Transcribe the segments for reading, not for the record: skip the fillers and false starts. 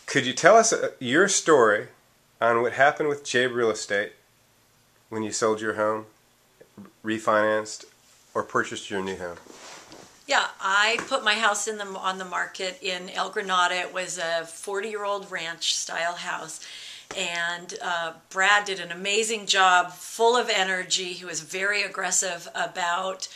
Could you tell us your story on what happened with Jaeb Real Estate when you sold your home, refinanced, or purchased your new home? Yeah, I put my house on the market in El Granada. It was a 40-year-old ranch-style house. And Brad did an amazing job, full of energy. He was very aggressive about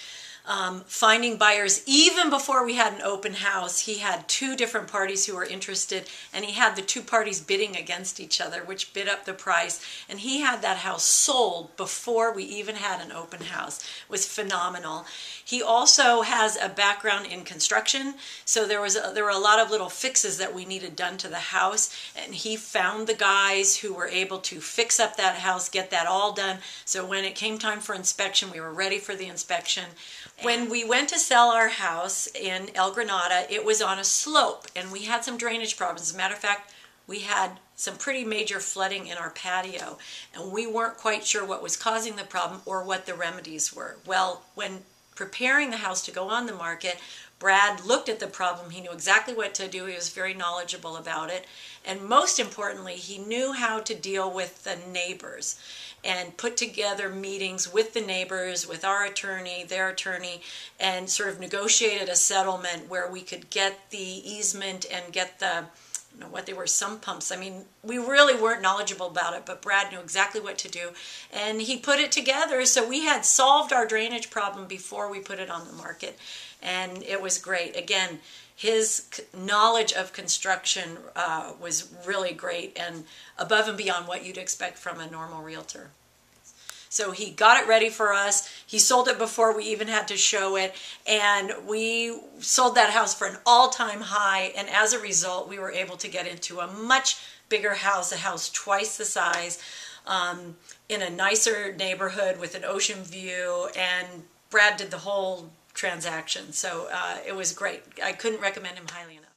finding buyers. Even before we had an open house, he had two different parties who were interested, and he had the two parties bidding against each other, which bid up the price. And he had that house sold before we even had an open house. It was phenomenal. He also has a background in construction, so there were a lot of little fixes that we needed done to the house, and he found the guys who were able to fix up that house, get that all done. So when it came time for inspection, we were ready for the inspection. When we went to sell our house in El Granada, it was on a slope, and we had some drainage problems. As a matter of fact, we had some pretty major flooding in our patio, and we weren't quite sure what was causing the problem or what the remedies were. Well, when preparing the house to go on the market, Brad looked at the problem. He knew exactly what to do. He was very knowledgeable about it. And most importantly, he knew how to deal with the neighbors and put together meetings with the neighbors, with our attorney, their attorney, and sort of negotiated a settlement where we could get the easement and get the, what they were, sump pumps. I mean, we really weren't knowledgeable about it, but Brad knew exactly what to do. And he put it together, so we had solved our drainage problem before we put it on the market. And it was great. Again, his knowledge of construction was really great and above and beyond what you'd expect from a normal realtor. So he got it ready for us. He sold it before we even had to show it. And we sold that house for an all-time high. And as a result, we were able to get into a much bigger house, a house twice the size, in a nicer neighborhood with an ocean view. And Brad did the whole transaction. So it was great. I couldn't recommend him highly enough.